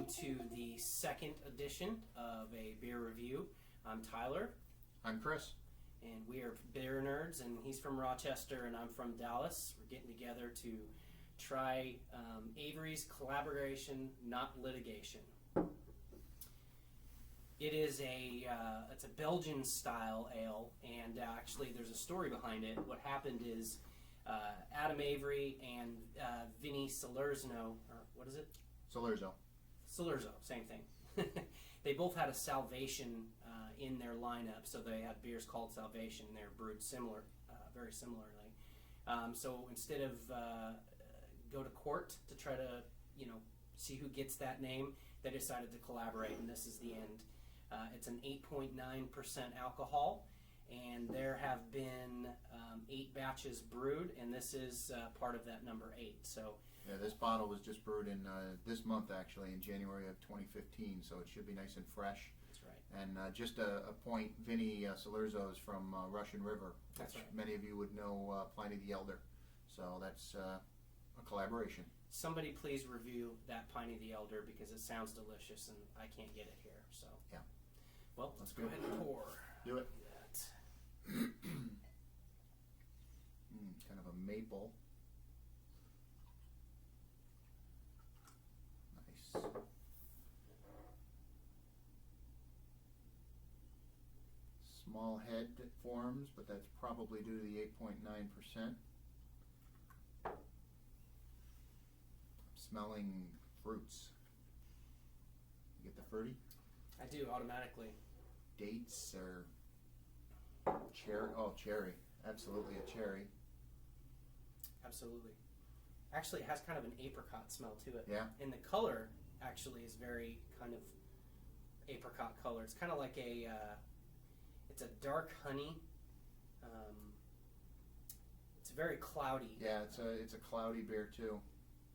welcome to the second edition of a beer review. I'm Tyler. I'm Chris. And we are beer nerds, and he's from Rochester, and I'm from Dallas. We're getting together to try Avery's Collaboration, Not Litigation. It is it's a Belgian style ale, and actually there's a story behind it. What happened is Adam Avery and Vinny Salerno, or what is it? Salerno, same thing. They both had a Salvation in their lineup, so they had beers called Salvation, and they're brewed very similarly. So instead of go to court to try to see who gets that name, they decided to collaborate, and this is the end. It's an 8.9% alcohol, and there have been 8 batches brewed, and this is part of that number 8. So yeah, this bottle was just brewed in this month, actually, in January of 2015, so it should be nice and fresh. That's right. And just a point, Vinny Salerno is from Russian River. That's right. Many of you would know Pliny the Elder, so that's a collaboration. Somebody please review that Pliny the Elder, because it sounds delicious, and I can't get it here. So yeah. Well, let's go ahead and pour. Do it. That. Kind of a maple. Nice. Small head that forms, but that's probably due to the 8.9%. I'm smelling fruits. You get the fruity? I do, automatically. Dates or cherry? Oh, cherry. Absolutely a cherry. Absolutely. Actually, it has kind of an apricot smell to it. Yeah. And the color actually is very kind of apricot color. It's kind of like it's a dark honey. It's very cloudy. Yeah, it's a cloudy beer too.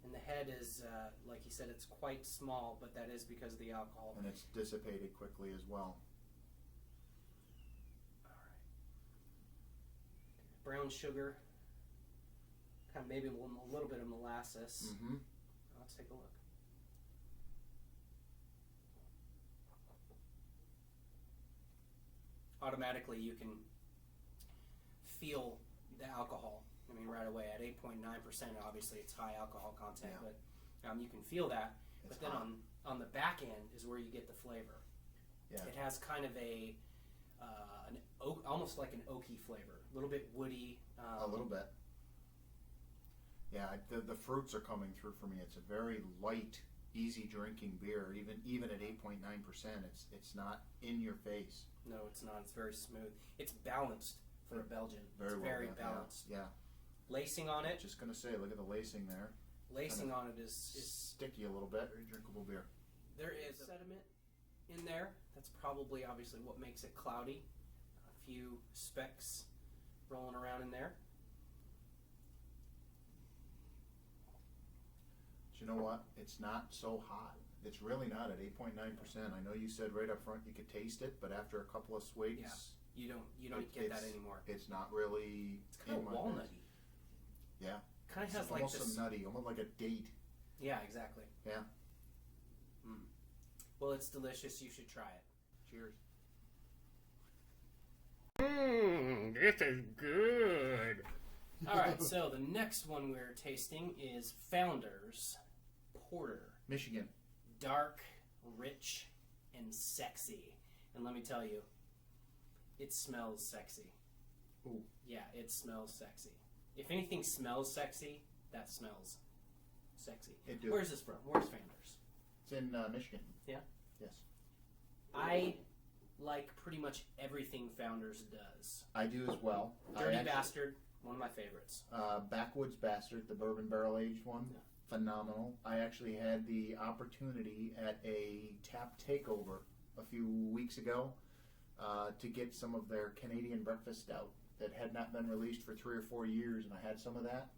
And the head is, like you said, it's quite small, but that is because of the alcohol. And it's dissipated quickly as well. All right. Brown sugar. Kind of maybe a little bit of molasses. Mm-hmm. Let's take a look. Automatically, you can feel the alcohol. I mean, right away at 8.9%. Obviously, it's high alcohol content, Yeah. but you can feel that. It's but then hot. on the back end is where you get the flavor. Yeah. It has kind of almost like an oaky flavor, a little bit woody. A little bit. Yeah, the fruits are coming through for me. It's a very light, easy drinking beer. Even at 8.9%, it's not in your face. No, it's not. It's very smooth. It's balanced for a Belgian. Very It's well very done, balanced. Yeah. Lacing on it. Just gonna say, look at the lacing there. Lacing Kind of on it is sticky a little bit. Very drinkable beer. there is sediment in there. That's probably obviously what makes it cloudy. A few specks rolling around in there. But you know what? It's not so hot. It's really not at 8.9%. I know you said right up front you could taste it, but after a couple of swigs, you don't get that anymore. It's not really. It's kind of walnutty. Yeah. Kind of has It's like almost this. some nutty, almost like a date. Yeah, exactly. Yeah. Well, it's delicious. You should try it. Cheers. This is good. All right, so the next one we're tasting is Founders Porter. Michigan. Dark, rich, and sexy. And let me tell you, it smells sexy. Ooh. Yeah, it smells sexy. If anything smells sexy, that smells sexy. It do. Where's this from? Where's Founders? It's in Michigan. Yeah? Yes. I like pretty much everything Founders does. I do as well. Dirty Bastard, one of my favorites. Backwoods Bastard, the bourbon barrel aged one. Yeah. Phenomenal. I actually had the opportunity at a tap takeover a few weeks ago to get some of their Canadian breakfast stout that had not been released for 3 or 4 years, and I had some of that.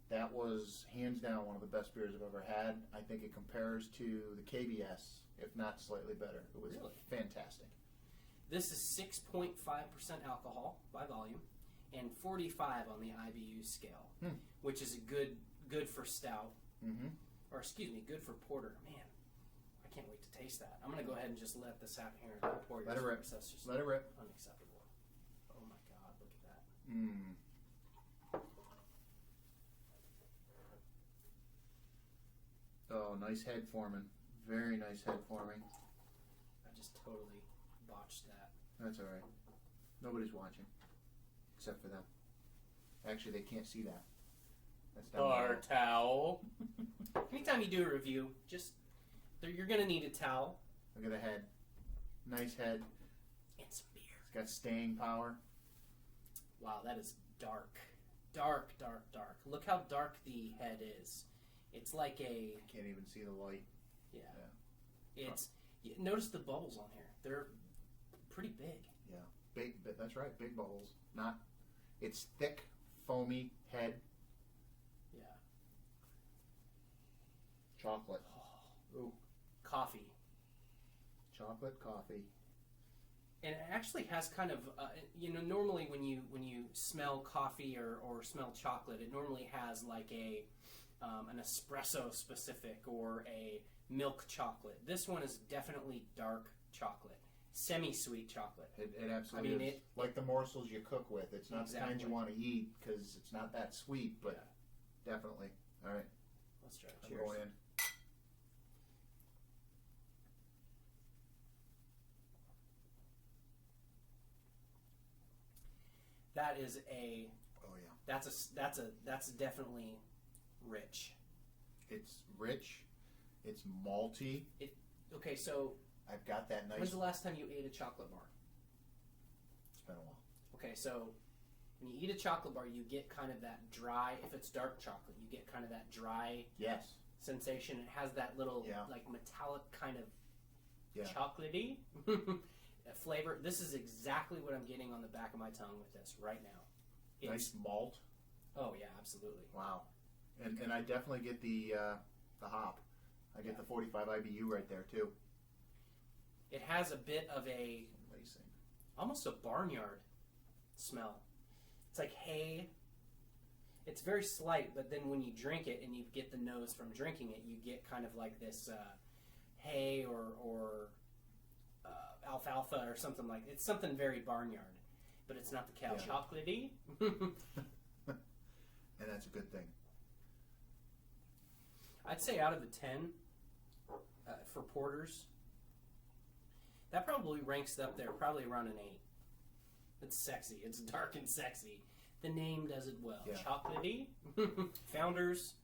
That was hands down one of the best beers I've ever had. I think it compares to the KBS, if not slightly better. It was Really? fantastic. This is 6.5% alcohol by volume and 45 on the IBU scale, which is a good for stout. Mm-hmm. Or excuse me, good for porter. Man, can't wait to taste that. I'm going to go ahead and just let this happen here and pour Let it yours rip. first. That's just Let it rip. unacceptable. Oh my God, look at that. Mmm. Oh, nice head forming. Very nice head forming. I just totally botched that. That's all right. Nobody's watching, except for them. Actually, they can't see that. That's down Bar towel. Anytime you do a review, just you're going to need a towel. Look at the head. Nice head. And some beer. It's got staying power. Wow, that is dark. Dark, dark, dark. Look how dark the head is. It's like a... I can't even see the light. Yeah. It's... Notice the bubbles on here. They're pretty big. Yeah. Big, that's right. Big bubbles. Not... It's thick, foamy head. Yeah. Chocolate. Ooh. Coffee. Chocolate coffee. And it actually has kind of, normally when you smell coffee or smell chocolate, it normally has like an espresso specific or a milk chocolate. This one is definitely dark chocolate, semi-sweet chocolate. It absolutely is. Like the morsels you cook with. It's not the kind you want to eat because it's not that sweet, but definitely. All right. Let's try it. I'm Cheers. going in. That is a. Oh yeah. That's definitely rich. It's rich. It's malty. Okay, so I've got that nice. when's the last time you ate a chocolate bar? It's been a while. Okay, so when you eat a chocolate bar, you get kind of that dry. If it's dark chocolate, you get kind of that dry Yes. sensation. It has that little like metallic kind of chocolatey flavor. This is exactly what I'm getting on the back of my tongue with this right now. Nice malt. Oh yeah, absolutely. Wow. And I definitely get the hop. I get the 45 IBU right there too. It has a bit of a Lacing. almost a barnyard smell. It's like hay. It's very slight, but then when you drink it and you get the nose from drinking it, you get kind of like this hay or alfalfa or something like. It's something very barnyard, but it's not the cow chocolatey. And that's a good thing. I'd say out of the 10 for porters, that probably ranks up there, probably around an 8. It's sexy. It's dark and sexy. The name does it well. Yeah. Chocolatey. Founders,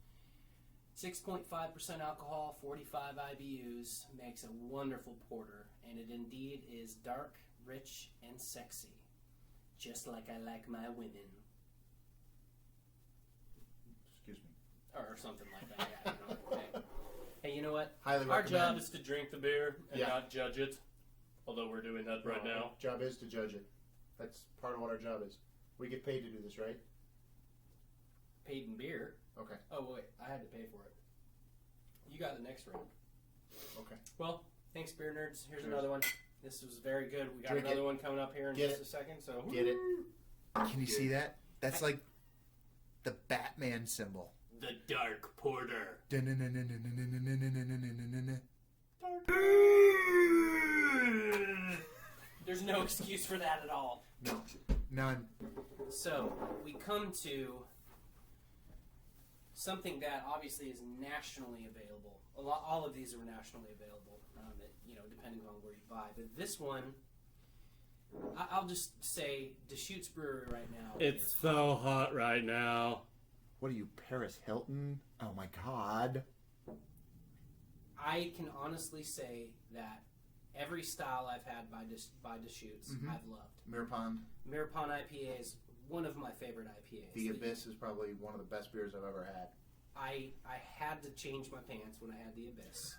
6.5% alcohol, 45 IBUs, makes a wonderful porter, and it indeed is dark, rich, and sexy, just like I like my women. Excuse me. Or something like that. Yeah, you know, hey, you know what? Highly Our recommend. job is to drink the beer and not judge it. Although we're doing that right now. Job is to judge it. That's part of what our job is. We get paid to do this, right? Paid in beer. Okay. Oh, wait. I had to pay for it. You got the next round. Okay. Well, thanks, Beer Nerds. Here's Cheers. another one. This was very good. We got Drink another it. one coming up here in Get just it. a second. So Get it? Can you see that? That's like the Batman symbol. The Dark Porter. There's no excuse for that at all. No. None. So we come to something that obviously is nationally available. All of these are nationally available, depending on where you buy. But this one, I'll just say Deschutes Brewery right now. It's so hot right now. What are you, Paris Hilton? Oh my God. I can honestly say that every style I've had by Deschutes, I've loved. Mirror Pond IPA is one of my favorite IPAs. The Abyss is probably one of the best beers I've ever had. I had to change my pants when I had the Abyss.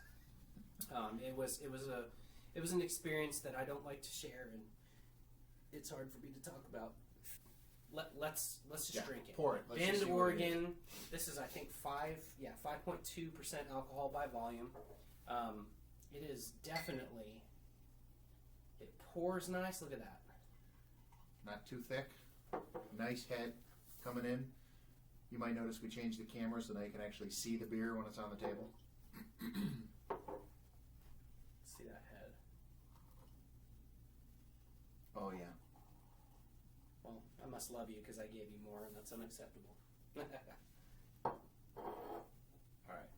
It was an experience that I don't like to share, and it's hard for me to talk about. Let's just drink it. Pour it. Let's just Bend, see what it Oregon. This is, I think, 5.2% alcohol by volume. It is definitely. It pours nice. Look at that. Not too thick. Nice head coming in. You might notice we changed the camera so now you can actually see the beer when it's on the table. See that head? Oh yeah. Well, I must love you because I gave you more, and that's unacceptable. All right.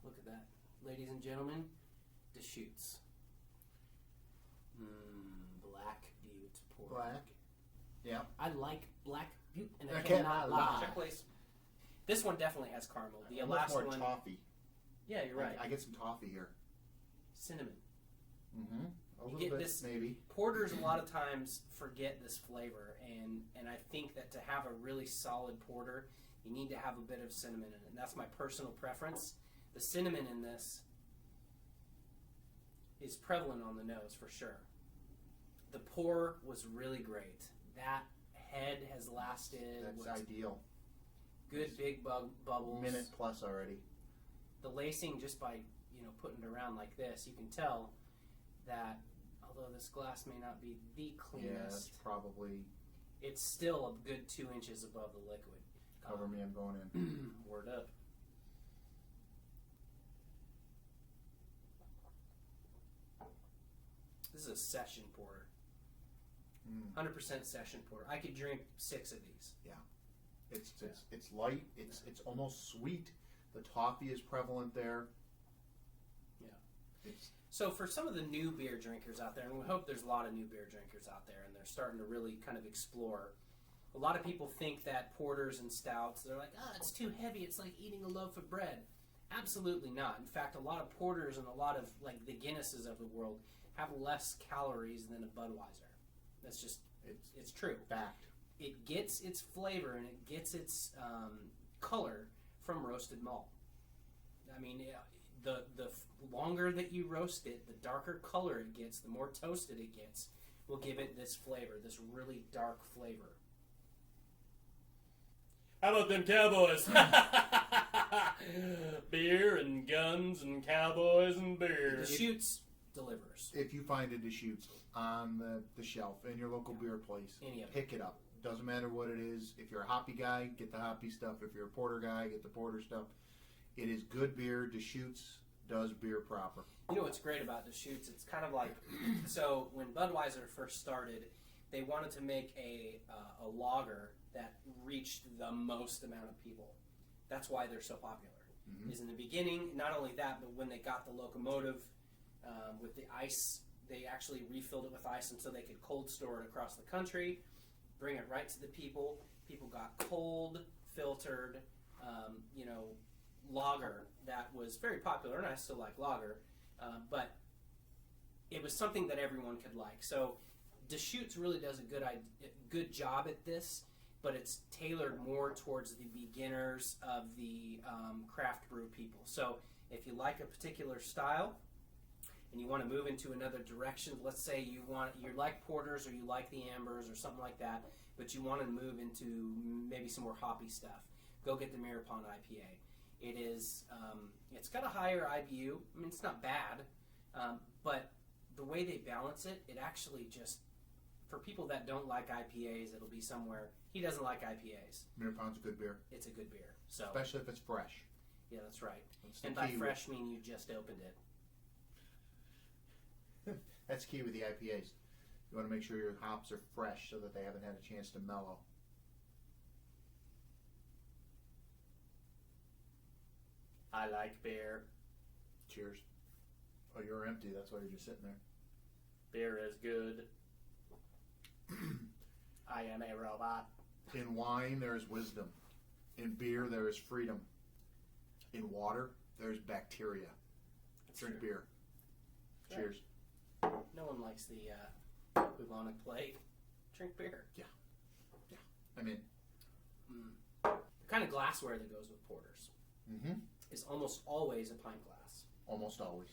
Look at that. Ladies and gentlemen, Deschutes. Black Butte Porter. Black. Yeah. I like Black Butte, and I I cannot cannot lie. lie. Check place. This one definitely has caramel. The Much last more one. toffee. Yeah, you're right. I get some toffee here. Cinnamon. Mm-hmm. A You little get bit, this- maybe. Porters a lot of times forget this flavor, and I think that to have a really solid porter, you need to have a bit of cinnamon in it. And that's my personal preference. The cinnamon in this is prevalent on the nose for sure. The pour was really great. That head has lasted. That's ideal. Good big bubbles. Minute plus already. The lacing, just by putting it around like this, you can tell that although this glass may not be the Yeah, cleanest, it's probably. it's still a good 2 inches above the liquid. Cover me, I'm going in. Word up. This is a session porter. 100% session porter. I could drink 6 of these. It's light. It's almost sweet. The toffee is prevalent there. Yeah. So for some of the new beer drinkers out there, and we hope there's a lot of new beer drinkers out there, and they're starting to really kind of explore. A lot of people think that porters and stouts, they're like, it's too heavy. It's like eating a loaf of bread. Absolutely not. In fact, a lot of porters and a lot of like the Guinnesses of the world have less calories than a Budweiser. That's just it's true. Fact. It gets its flavor and it gets its color from roasted malt. I mean, the longer that you roast it, the darker color it gets, the more toasted it gets, will give it this flavor, this really dark flavor. How about them cowboys? Beer and guns and cowboys and beer. Deschutes delivers. If you find a Deschutes on the shelf in your local beer place, Any of it. pick it up. Doesn't matter what it is. If you're a hoppy guy, get the hoppy stuff. If you're a porter guy, get the porter stuff. It is good beer. Deschutes does beer proper. You know what's great about Deschutes? It's kind of like, so when Budweiser first started, they wanted to make a lager that reached the most amount of people. That's why they're so popular. Mm-hmm. Is in the beginning, not only that, but when they got the locomotive with the ice, they actually refilled it with ice and so they could cold store it across the country, bring it right to the people. People got cold, filtered, lager that was very popular, and I still like lager, but it was something that everyone could like. So Deschutes really does a good job at this, but it's tailored more towards the beginners of the craft brew people. So if you like a particular style and you want to move into another direction, let's say you like porters or you like the ambers or something like that, but you want to move into maybe some more hoppy stuff, go get the Mirror Pond IPA. It is, it's got a higher IBU. I mean, it's not bad, but the way they balance it, it actually just, for people that don't like IPAs, it'll be somewhere. He doesn't like IPAs. Mirror Pond's a good beer. It's a good beer. So Especially if it's fresh. yeah, that's right. That's the And by key fresh, mean you just opened it. That's key with the IPAs. You want to make sure your hops are fresh so that they haven't had a chance to mellow. I like beer. Cheers. Oh, you're empty. That's why you're just sitting there. Beer is good. I am a robot. In wine, there is wisdom. In beer, there is freedom. In water, there is bacteria. Drink beer. Right. Cheers. No one likes the bubonic plague. Drink beer. I mean, The kind of glassware that goes with porters is almost always a pint glass. almost always.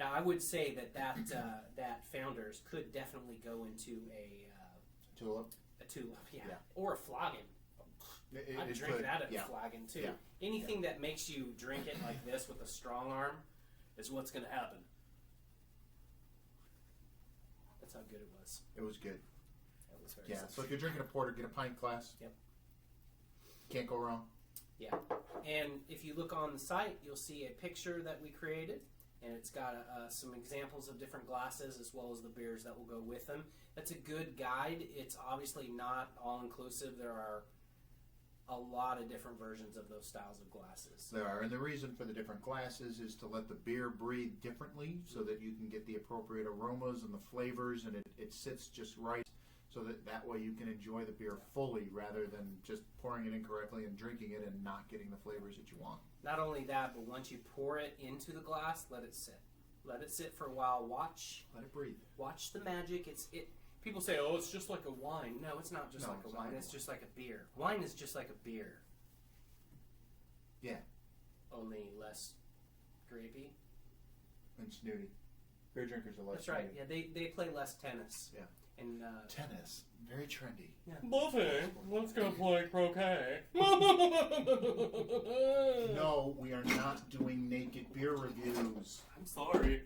Now, I would say that Founders could definitely go into a Tulip. tulip, Yeah. or a flagon. I'd drink good. that at Yeah. a flagon too. Yeah. Anything that makes you drink it like this with a strong arm is what's going to happen. That's how good it was. It was good. It was very Yeah. simple. So if you're drinking a porter, get a pint glass. Yep. Can't go wrong. Yeah. And if you look on the site, you'll see a picture that we created and it's got some examples of different glasses as well as the beers that will go with them. That's a good guide. It's obviously not all-inclusive. There are a lot of different versions of those styles of glasses. There are, and the reason for the different glasses is to let the beer breathe differently so that you can get the appropriate aromas and the flavors, and it sits just right so that way you can enjoy the beer fully rather than just pouring it incorrectly and drinking it and not getting the flavors that you want. Not only that, but once you pour it into the glass, let it sit. Let it sit for a while. Let it breathe. Watch the magic. People say, "Oh, it's just like a wine." No, it's not just like a wine. It's just like a beer. Wine is just like a beer. Yeah. Only less grapey. And snooty. Beer drinkers are less That's right. snooty. Yeah, they play less tennis. Yeah. And tennis, very trendy. Yeah. Buffy, let's go play croquet. No, we are not doing naked beer reviews. I'm sorry.